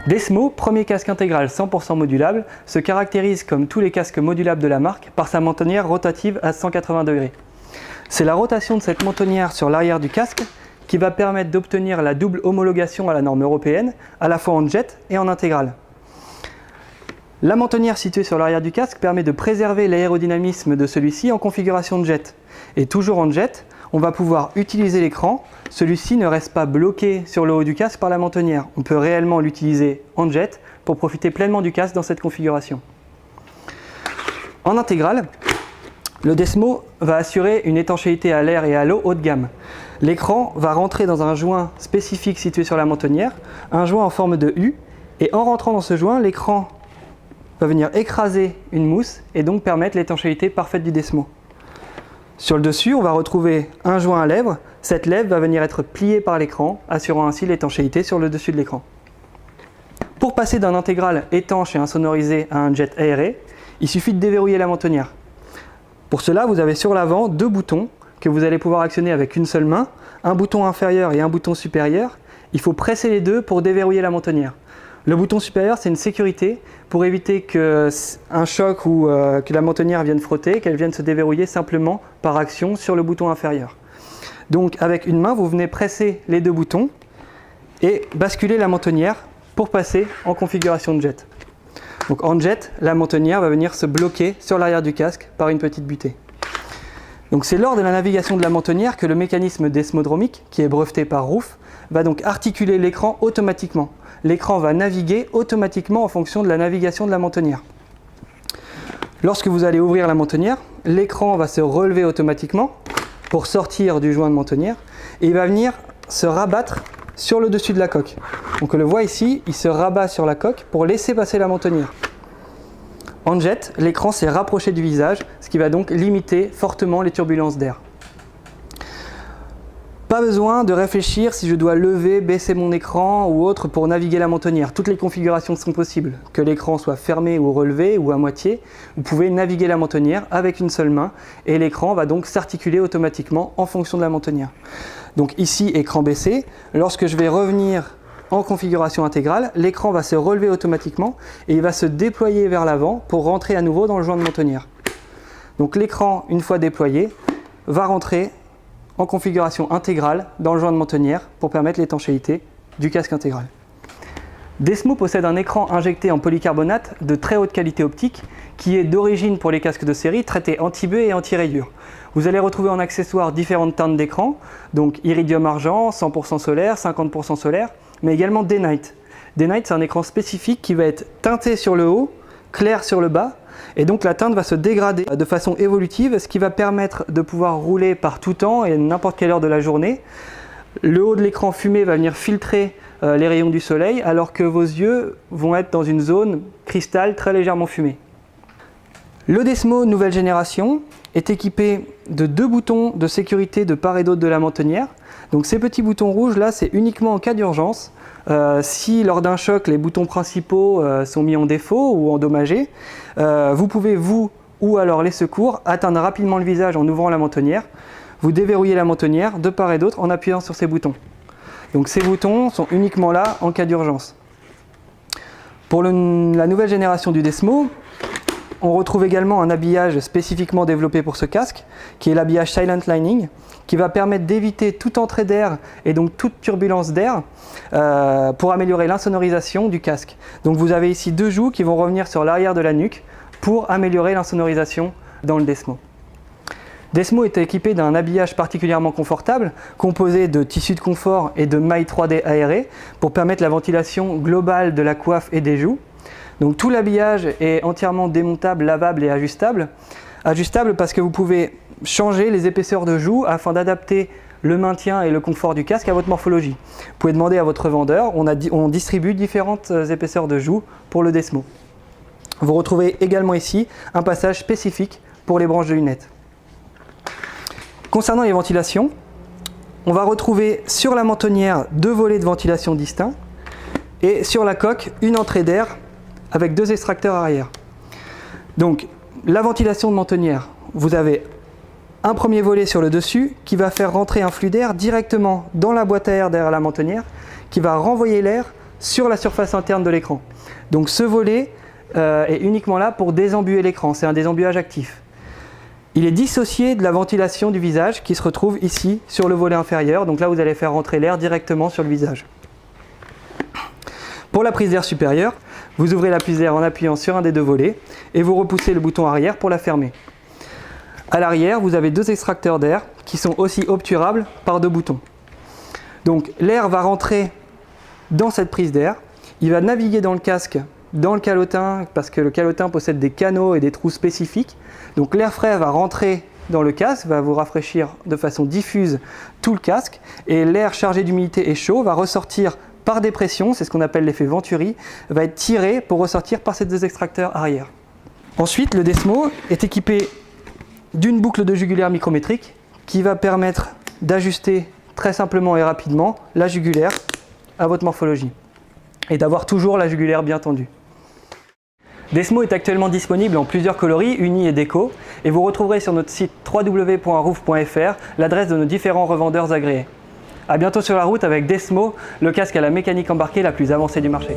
Desmo, premier casque intégral 100% modulable, se caractérise comme tous les casques modulables de la marque par sa mentonnière rotative à 180 degrés. C'est la rotation de cette mentonnière sur l'arrière du casque qui va permettre d'obtenir la double homologation à la norme européenne, à la fois en jet et en intégral. La mentonnière située sur l'arrière du casque permet de préserver l'aérodynamisme de celui-ci en configuration de jet. Et toujours en jet, on va pouvoir utiliser l'écran. Celui-ci ne reste pas bloqué sur le haut du casque par la mentonnière. On peut réellement l'utiliser en jet pour profiter pleinement du casque dans cette configuration. En intégral, le Desmo va assurer une étanchéité à l'air et à l'eau haut de gamme. L'écran va rentrer dans un joint spécifique situé sur la mentonnière, un joint en forme de U, et en rentrant dans ce joint, l'écran va venir écraser une mousse et donc permettre l'étanchéité parfaite du Desmo. Sur le dessus, on va retrouver un joint à lèvres. Cette lèvre va venir être pliée par l'écran, assurant ainsi l'étanchéité sur le dessus de l'écran. Pour passer d'un intégral étanche et insonorisé à un jet aéré, il suffit de déverrouiller la mentonnière. Pour cela, vous avez sur l'avant deux boutons que vous allez pouvoir actionner avec une seule main, un bouton inférieur et un bouton supérieur. Il faut presser les deux pour déverrouiller la mentonnière. Le bouton supérieur, c'est une sécurité pour éviter qu'un choc ou que la mentonnière vienne frotter, qu'elle vienne se déverrouiller simplement par action sur le bouton inférieur. Donc avec une main, vous venez presser les deux boutons et basculer la mentonnière pour passer en configuration de jet. Donc en jet, la mentonnière va venir se bloquer sur l'arrière du casque par une petite butée. Donc c'est lors de la navigation de la mentonnière que le mécanisme desmodromique, qui est breveté par ROUF, va donc articuler l'écran automatiquement. L'écran va naviguer automatiquement en fonction de la navigation de la mentonnière. Lorsque vous allez ouvrir la mentonnière, l'écran va se relever automatiquement pour sortir du joint de mentonnière et il va venir se rabattre sur le dessus de la coque. Donc on le voit ici, il se rabat sur la coque pour laisser passer la mentonnière. En jet, l'écran s'est rapproché du visage, ce qui va donc limiter fortement les turbulences d'air. Pas besoin de réfléchir si je dois lever, baisser mon écran ou autre pour naviguer la mentonnière. Toutes les configurations sont possibles. Que l'écran soit fermé ou relevé ou à moitié, vous pouvez naviguer la mentonnière avec une seule main et l'écran va donc s'articuler automatiquement en fonction de la mentonnière. Donc ici, écran baissé. Lorsque je vais revenir en configuration intégrale, l'écran va se relever automatiquement et il va se déployer vers l'avant pour rentrer à nouveau dans le joint de mentonnière. Donc l'écran, une fois déployé, va rentrer en configuration intégrale dans le joint de mentonnière pour permettre l'étanchéité du casque intégral. Desmo possède un écran injecté en polycarbonate de très haute qualité optique qui est d'origine pour les casques de série traités anti-buée et anti-rayures. Vous allez retrouver en accessoire différentes teintes d'écran, donc iridium argent, 100% solaire, 50% solaire, mais également Day-Night. Day-Night, c'est un écran spécifique qui va être teinté sur le haut, clair sur le bas, et donc la teinte va se dégrader de façon évolutive, ce qui va permettre de pouvoir rouler par tout temps et n'importe quelle heure de la journée. Le haut de l'écran fumé va venir filtrer les rayons du soleil, alors que vos yeux vont être dans une zone cristal très légèrement fumée. Le Desmo nouvelle génération est équipé de deux boutons de sécurité de part et d'autre de la mentonnière. Donc ces petits boutons rouges là, c'est uniquement en cas d'urgence. Si lors d'un choc, les boutons principaux sont mis en défaut ou endommagés, vous pouvez, vous ou alors les secours, atteindre rapidement le visage en ouvrant la mentonnière. Vous déverrouillez la mentonnière de part et d'autre en appuyant sur ces boutons. Donc ces boutons sont uniquement là en cas d'urgence. Pour la nouvelle génération du Desmo, on retrouve également un habillage spécifiquement développé pour ce casque, qui est l'habillage Silent Lining, qui va permettre d'éviter toute entrée d'air et donc toute turbulence d'air pour améliorer l'insonorisation du casque. Donc vous avez ici deux joues qui vont revenir sur l'arrière de la nuque pour améliorer l'insonorisation dans le Desmo. Desmo est équipé d'un habillage particulièrement confortable, composé de tissus de confort et de mailles 3D aérées pour permettre la ventilation globale de la coiffe et des joues. Donc tout l'habillage est entièrement démontable, lavable et ajustable. Ajustable parce que vous pouvez changer les épaisseurs de joues afin d'adapter le maintien et le confort du casque à votre morphologie. Vous pouvez demander à votre vendeur, on distribue différentes épaisseurs de joues pour le Desmo. Vous retrouvez également ici un passage spécifique pour les branches de lunettes. Concernant les ventilations, on va retrouver sur la mentonnière deux volets de ventilation distincts et sur la coque une entrée d'air avec deux extracteurs arrière. Donc la ventilation de mentonnière, vous avez un premier volet sur le dessus qui va faire rentrer un flux d'air directement dans la boîte à air derrière la mentonnière, qui va renvoyer l'air sur la surface interne de l'écran. Donc ce volet est uniquement là pour désembuer l'écran, c'est un désembuage actif. Il est dissocié de la ventilation du visage qui se retrouve ici sur le volet inférieur, donc là vous allez faire rentrer l'air directement sur le visage. Pour la prise d'air supérieure, vous ouvrez la prise d'air en appuyant sur un des deux volets et vous repoussez le bouton arrière pour la fermer. À l'arrière, vous avez deux extracteurs d'air qui sont aussi obturables par deux boutons. Donc l'air va rentrer dans cette prise d'air, il va naviguer dans le casque, dans le calotin, parce que le calotin possède des canaux et des trous spécifiques. Donc l'air frais va rentrer dans le casque, va vous rafraîchir de façon diffuse tout le casque, et l'air chargé d'humidité et chaud va ressortir par dépression, c'est ce qu'on appelle l'effet Venturi, va être tiré pour ressortir par ces deux extracteurs arrière. Ensuite, le Desmo est équipé d'une boucle de jugulaire micrométrique qui va permettre d'ajuster très simplement et rapidement la jugulaire à votre morphologie et d'avoir toujours la jugulaire bien tendue. Desmo est actuellement disponible en plusieurs coloris, uni et déco, et vous retrouverez sur notre site www.roof.fr l'adresse de nos différents revendeurs agréés. A bientôt sur la route avec Desmo, le casque à la mécanique embarquée la plus avancée du marché.